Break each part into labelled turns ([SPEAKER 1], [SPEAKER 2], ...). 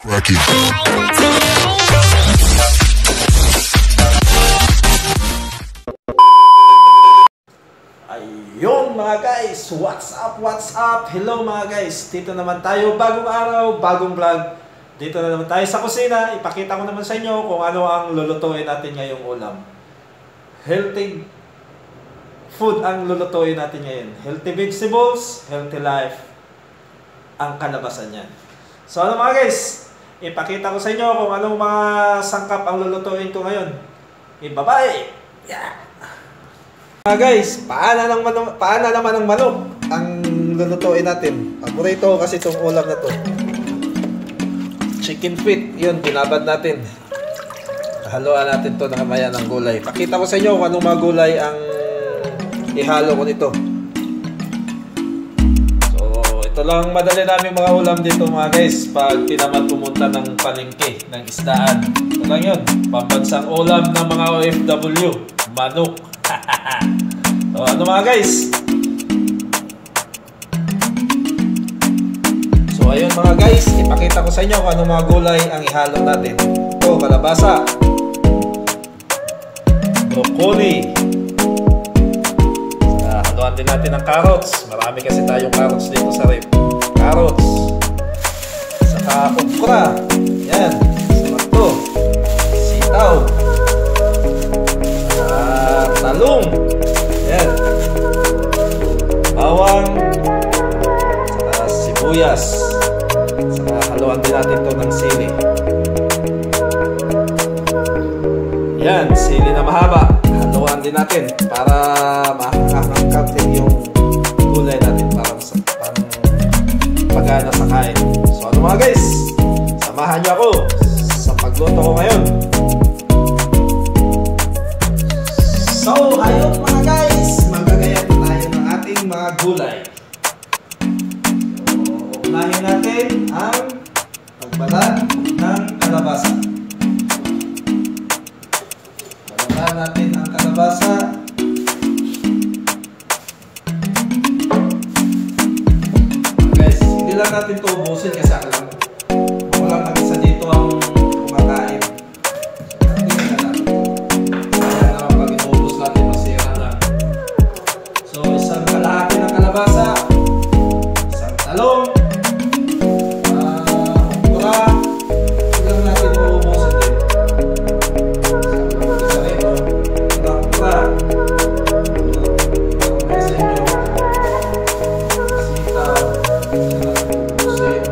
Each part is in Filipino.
[SPEAKER 1] Cracky.
[SPEAKER 2] Ayun mga guys, what's up, what's up? Hello mga guys, dito naman tayo, bagong araw, bagong vlog. Dito na naman tayo sa kusina. Ipakita ko naman sa inyo kung ano ang lulutuin natin ngayong ulam. Healthy food ang lulutuin natin ngayon. Healthy vegetables, healthy life ang kalabasan yan. So ano mga guys, ipakita ko sa inyo kung anong mga sangkap ang lulutuin ko ngayon. Bye-bye! Yeah! Mga guys, paana naman ng manok ang lulutuin natin. Paborito ko kasi itong ulam na to. Chicken feet, yun, binabad natin. Haluan natin to na kamaya ng gulay. Pakita ko sa inyo kung anong mga gulay ang ihalo ko nito. So, ito lang madali namin mga ulam dito mga guys. Pag tinamad pumunta ng palengke, ng isdaan. Ito lang yun, pambansang ulam ng mga OFW. Manok. So, ano mga guys? So, ayun mga guys, ipakita ko sa inyo kung anong mga gulay ang ihalo natin. Ito, kalabasa, broccoli, haluan din natin ng carrots. Marami kasi tayong carrots dito sa rep. Carrots, saka okra. Yan, sarap to. Sitaw, talong. Yan. Bawang, saka sibuyas. Saka haluan din natin to ng sili. Yan, sili na mahaba. Haluan din natin para makakangkat din yung gulay natin para pagana sa kain. So ano mga guys, samahan niyo ako sa pagluto ko ngayon. So ayun mga guys, magagayat tayo ng ating mga gulay. So, unahin natin ang pagbalat ng kalabasa. Balatan natin ang kalabasa. Guys, hindi lang natin ito ubusin kasi alam mo, walang mag-isa dito ang kumakain. So, isang kalahati ng kalabasa, isang talong, okra, huwag natin mauubusin din. Isa rin o, okra, may sa inyo, sitaw, ubusin.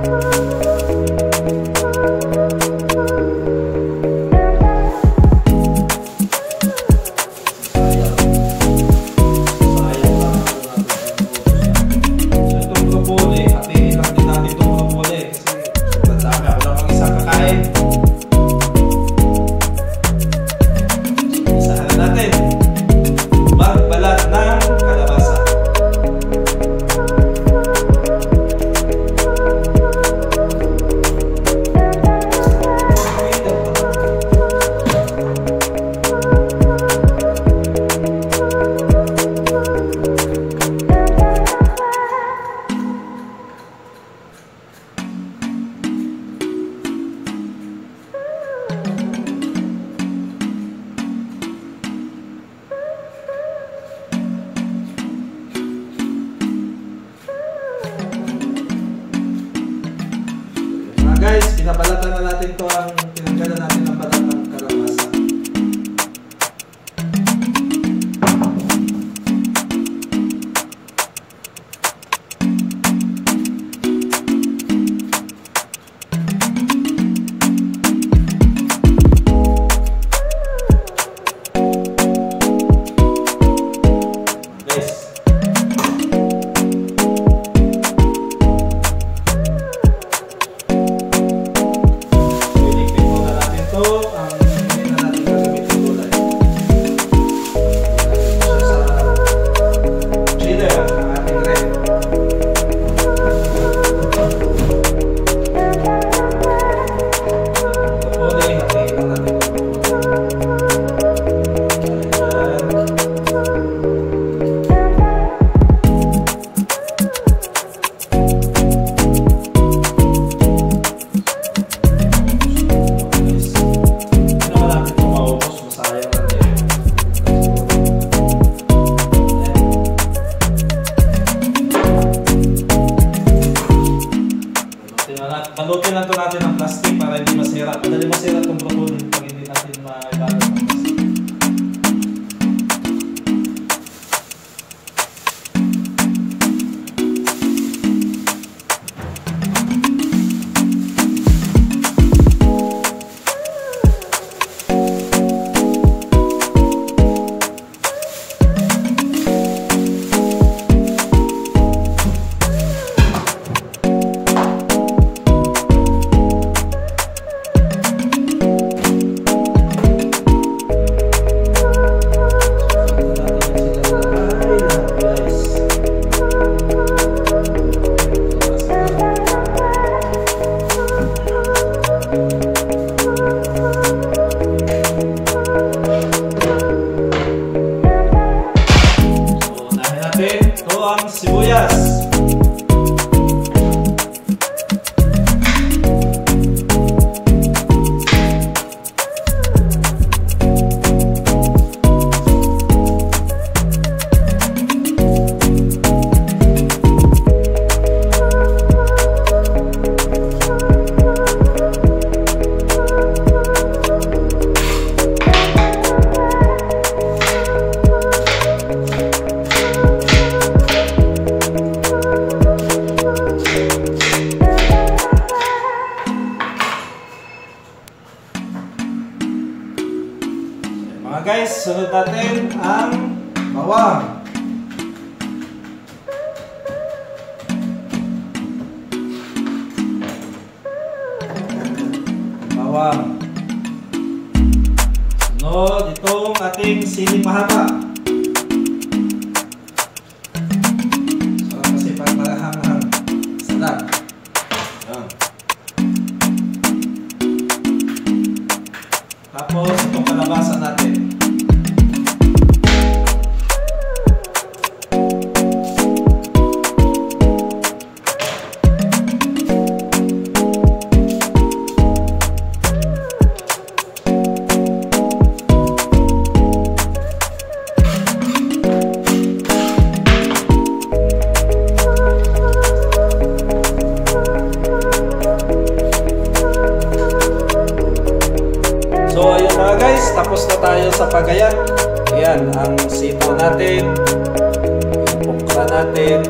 [SPEAKER 2] natin ng plastic para hindi masira. Madali masira itong broccoli pag hindi natin maibalot ng plastic. Sibuyas. Mga guys, sunod natin ang bawang. Bawang. Sunod itong ating siling mahaba. So kasi pag malahanghang sarap. Tapos itong kalabasa natin. So ayun mga guys, tapos na tayo sa pagayat. Ayan, ang sitaw natin, yung okra natin,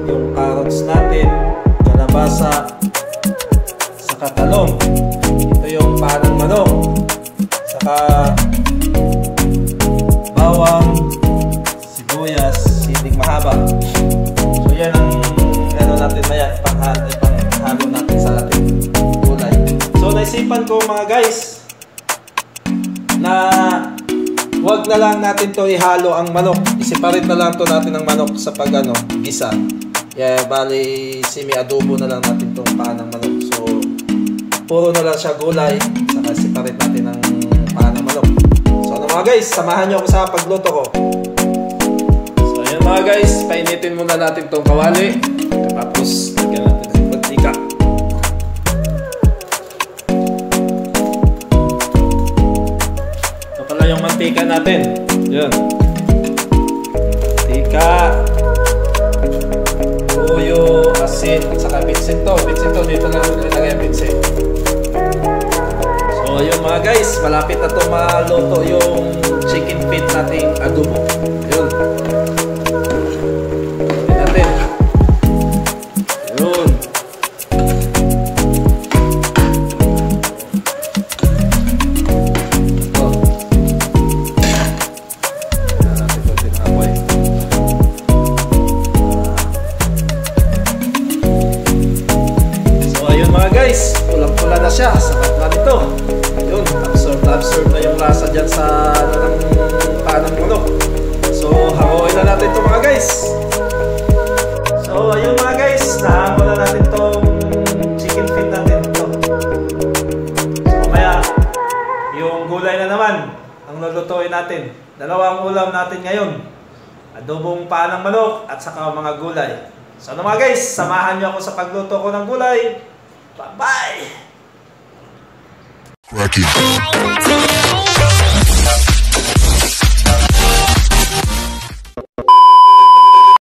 [SPEAKER 2] yung carrots natin, kalabasa, saka talong. Ito yung panang manok, saka bawang, sibuyas, siling mahaba. So yan ang ano natin na yan, panghalo natin sa ating gulay. So naisipan ko mga guys, na wag na lang natin to ihalo ang manok. I-separate na lang to natin ang manok sa pag gisa. Yeah, bali semi-adobo na lang natin tong paa ng manok. So puro na lang siya gulay, saka separate natin ang paa ng manok. So ano mga guys, samahan niyo ako sa pagluto ko. So ayan mga guys, painitin muna natin tong kawali. Tapos lagyan natin ng mantika. Yung mantika natin. Yun. Mantika, tuyo, asin, at saka bitsin to. Bitsin to, dito lang nilagay ang bitsin. So yun mga guys, malapit na to maluto yung chicken feet nating adobo. Yun. Yun natin. Yun. Guys, pulang-pula na siya, sapat na nito. Yun, absorb na yung lasa dyan sa panang manok. So, haluin na natin ito mga guys. So, ayun mga guys, nahamo na natin itong chicken feet natin ito. So, mamaya, yung gulay na naman ang lulutuin natin. Dalawang ulam natin ngayon. Adobong panang manok at saka mga gulay. So, ano mga guys, samahan nyo ako sa pagluto ko ng gulay. Bye-bye!